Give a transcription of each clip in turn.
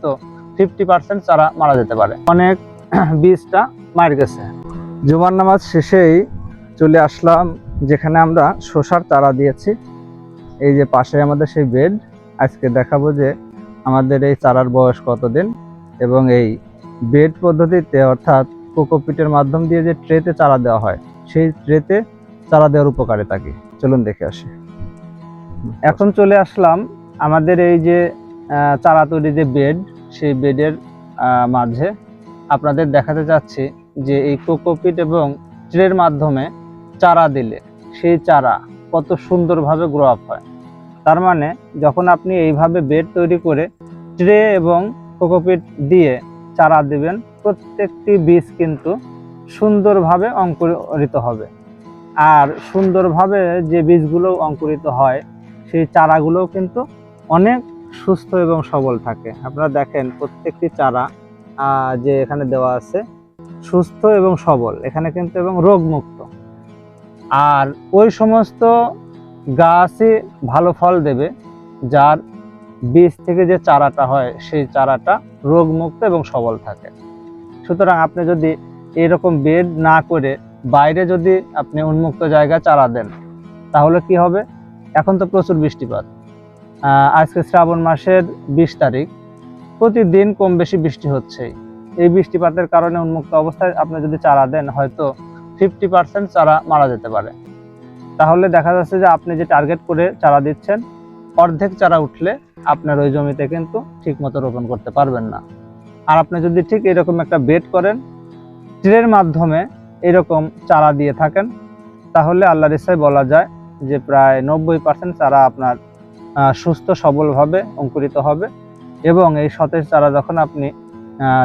হয়তো 50% চারা মারা যেতে পারে। অনেক বীজটা মার গেছে। জুমার নামাজ শেষেই চলে আসলাম যেখানে আমরা শসার চারা দিয়েছি। এই যে পাশে আমাদের সেই বেড। আজকে দেখাবো যে আমাদের এই চারার বয়স কতদিন এবং এই বেড পদ্ধতিতে অর্থাৎ কোকোপিটের মাধ্যম দিয়ে যে ট্রেতে চারা দেওয়া হয় সেই ট্রেতে চারা দেওয়ার উপকারিতা কি, চলুন দেখে আসি। এখন চলে আসলাম আমাদের এই যে চারা তৈরি যে বেড, সেই বেডের মাঝে আপনাদের দেখাতে চাচ্ছি যে এই কোকোপিট এবং ট্রের মাধ্যমে চারা দিলে সেই চারা কত সুন্দরভাবে গ্রো আপ হয়। তার মানে যখন আপনি এইভাবে বেড তৈরি করে ট্রে এবং কোকোপিট দিয়ে চারা দিবেন, প্রত্যেকটি বীজ কিন্তু সুন্দরভাবে অঙ্কুরিত হবে। আর সুন্দরভাবে যে বীজগুলো অঙ্কুরিত হয় সেই চারাগুলোও কিন্তু অনেক সুস্থ এবং সবল থাকে। আপনারা দেখেন প্রত্যেকটি চারা যে এখানে দেওয়া আছে সুস্থ এবং সবল, এখানে কিন্তু এবং রোগমুক্ত। আর ওই সমস্ত গাছই ভালো ফল দেবে যার বীজ থেকে যে চারাটা হয় সেই চারাটা রোগমুক্ত এবং সবল থাকে। সুতরাং আপনি যদি এরকম বেড না করে বাইরে যদি আপনি উন্মুক্ত জায়গায় চারা দেন তাহলে কি হবে? এখন তো প্রচুর বৃষ্টিপাত, আজকে শ্রাবণ মাসের 20 তারিখ, প্রতিদিন কম বেশি বৃষ্টি হচ্ছে। এই বৃষ্টিপাতের কারণে উন্মুক্ত অবস্থায় আপনি যদি চারা দেন হয়তো 50% চারা মারা যেতে পারে। তাহলে দেখা যাচ্ছে যে আপনি যে টার্গেট করে চারা দিচ্ছেন অর্ধেক চারা উঠলে আপনার ওই জমিতে কিন্তু ঠিকমতো রোপণ করতে পারবেন না। আর আপনি যদি ঠিক এরকম একটা বেড করেন, ট্রের মাধ্যমে এরকম চারা দিয়ে থাকেন, তাহলে আল্লাহর ইচ্ছায় বলা যায় যে প্রায় 90% চারা আপনার সুস্থ সবলভাবে অঙ্কুরিত হবে এবং এই সতেজ চারা যখন আপনি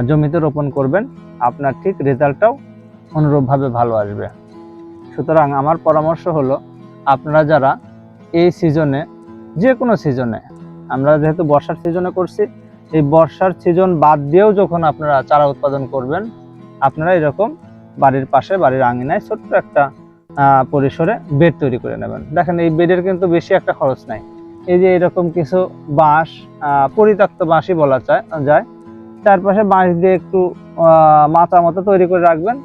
জমিতে রোপণ করবেন আপনার ঠিক রেজাল্টটাও অনুরূপভাবে ভালো আসবে। সুতরাং আমার পরামর্শ হলো আপনারা যারা এই সিজনে, যে কোনো সিজনে, আমরা যেহেতু বর্ষার সিজনে করছি, এই বর্ষার সিজন বাদ দিয়েও যখন আপনারা চারা উৎপাদন করবেন আপনারা এরকম বাড়ির পাশে, বাড়ির আঙিনায় ছোট্ট একটা পরিসরে বেড তৈরি করে নেবেন। দেখেন এই বেডের কিন্তু বেশি একটা খরচ নাই। এই যে এরকম কিছু বাঁশ, পরিত্যক্ত বাঁশই বলা যায়, চারপাশে বাঁশ দিয়ে একটু মাচা মতো তৈরি করে রাখবেন,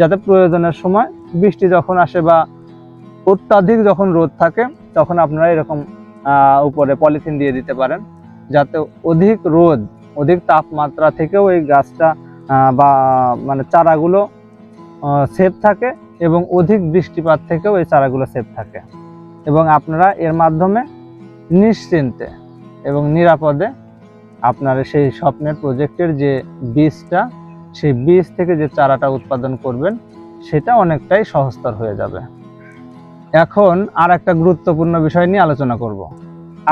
যাতে প্রয়োজনের সময় বৃষ্টি যখন আসে বা অত্যাধিক যখন রোদ থাকে তখন আপনারা এরকম উপরে পলিথিন দিয়ে দিতে পারেন, যাতে অধিক রোদ, অধিক তাপমাত্রা থেকেও এই গাছটা বা মানে চারাগুলো সেফ থাকে এবং অধিক বৃষ্টিপাত থেকেও এই চারাগুলো সেফ থাকে এবং আপনারা এর মাধ্যমে নিশ্চিন্তে এবং নিরাপদে আপনার সেই স্বপ্নের প্রজেক্টের যে বীজটা, সেই বীজ থেকে যে চারাটা উৎপাদন করবেন সেটা অনেকটাই সহজতর হয়ে যাবে। এখন আর একটা গুরুত্বপূর্ণ বিষয় নিয়ে আলোচনা করব।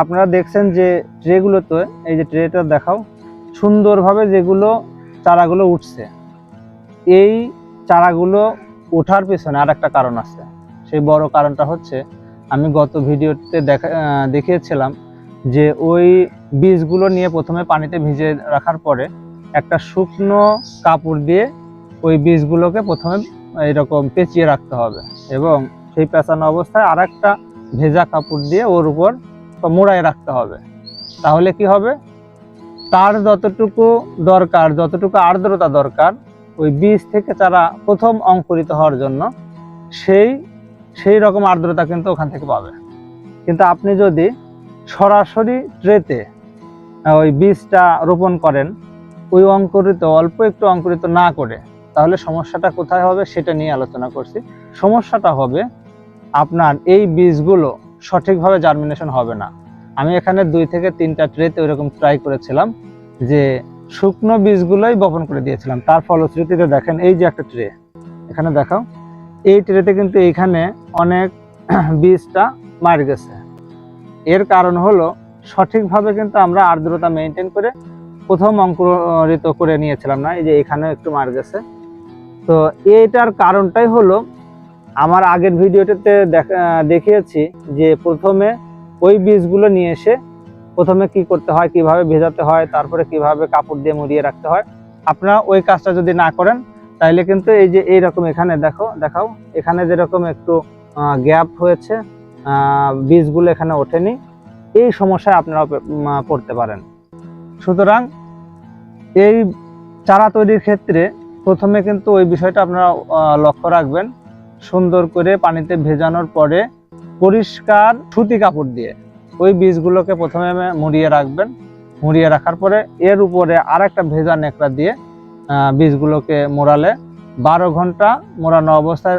আপনারা দেখছেন যে ট্রেগুলোতে, এই যে ট্রেটা দেখাও, সুন্দরভাবে যেগুলো চারাগুলো উঠছে, এই চারাগুলো ওঠার পেছনে আর একটা কারণ আছে। সেই বড় কারণটা হচ্ছে আমি গত ভিডিওতে দেখিয়েছিলাম যে ওই বীজগুলো নিয়ে প্রথমে পানিতে ভিজিয়ে রাখার পরে একটা শুকনো কাপড় দিয়ে ওই বীজগুলোকে প্রথমে এরকম পেঁচিয়ে রাখতে হবে এবং সেই পেঁচানো অবস্থায় আর একটা ভেজা কাপড় দিয়ে ওর উপর মোড়ায় রাখতে হবে। তাহলে কি হবে? তার যতটুকু দরকার, যতটুকু আর্দ্রতা দরকার ওই বীজ থেকে চারা প্রথম অঙ্কুরিত হওয়ার জন্য সেই রকম আর্দ্রতা কিন্তু ওখান থেকে পাবে। কিন্তু আপনি যদি সরাসরি ট্রেতে ওই বীজটা রোপণ করেন, ওই অল্প একটু অঙ্কুরিত না করে, তাহলে সমস্যাটা কোথায় হবে সেটা নিয়ে আলোচনা করছি। সমস্যাটা হবে আপনার এই বীজগুলো সঠিকভাবে জার্মিনেশন হবে না। আমি এখানে 2 থেকে 3টা ট্রেতে ওইরকম ট্রাই করেছিলাম যে শুকনো বীজগুলোই বপন করে দিয়েছিলাম। তার ফলশ্রুতিতে দেখেন এই যে একটা ট্রে এখানে দেখাও, এই ট্রেতে কিন্তু এইখানে অনেক বীজটা মার গেছে। এর কারণ হলো সঠিকভাবে কিন্তু আমরা আর্দ্রতা মেনটেন করে প্রথম অঙ্কুরিত করে নিয়েছিলাম না। এই যে এখানে একটু মার গেছে। তো এইটার কারণটাই হলো আমার আগের ভিডিওটিতে দেখিয়েছি যে প্রথমে ওই বীজগুলো নিয়ে এসে প্রথমে কি করতে হয়, কিভাবে ভেজাতে হয়, তারপরে কিভাবে কাপড় দিয়ে মুড়িয়ে রাখতে হয়। আপনারা ওই কাজটা যদি না করেন তাহলে কিন্তু এই যে এইরকম এখানে দেখাও এখানে যেরকম একটু গ্যাপ হয়েছে, বীজগুলো এখানে ওঠেনি, এই সমস্যায় আপনারা পড়তে পারেন। সুতরাং এই চারা তৈরির ক্ষেত্রে প্রথমে কিন্তু ওই বিষয়টা আপনারা লক্ষ্য রাখবেন, সুন্দর করে পানিতে ভেজানোর পরে পরিষ্কার সুতি কাপড় দিয়ে ওই বীজগুলোকে প্রথমে মুড়িয়ে রাখবেন। মুড়িয়ে রাখার পরে এর উপরে আর একটা ভেজা ন্যাকড়া দিয়ে বীজগুলোকে মোড়ালে 12 ঘন্টা মোড়ানো অবস্থায়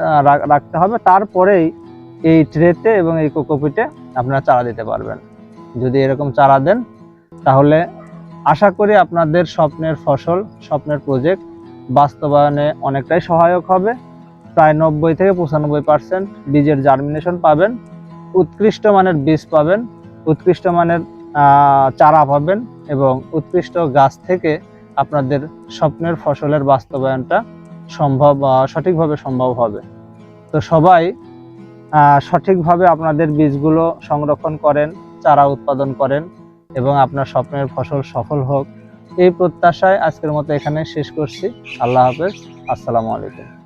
রাখতে হবে। তারপরেই এই ট্রেতে এবং এই কোকোপিটে আপনারা চারা দিতে পারবেন। যদি এরকম চারা দেন তাহলে আশা করি আপনাদের স্বপ্নের ফসল, স্বপ্নের প্রজেক্ট বাস্তবায়নে অনেকটাই সহায়ক হবে। প্রায় 90 থেকে 95% বীজের জার্মিনেশন পাবেন, উৎকৃষ্ট মানের বীজ পাবেন, উৎকৃষ্ট মানের চারা পাবেন এবং উৎকৃষ্ট গাছ থেকে আপনাদের স্বপ্নের ফসলের বাস্তবায়নটা সঠিকভাবে সম্ভব হবে। তো সবাই সঠিকভাবে আপনাদের বীজগুলো সংরক্ষণ করেন, চারা উৎপাদন করেন এবং আপনার স্বপ্নের ফসল সফল হোক, এই প্রত্যাশায় আজকের মতো এখানে শেষ করছি। আল্লাহ হাফেজ, আসসালামু আলাইকুম।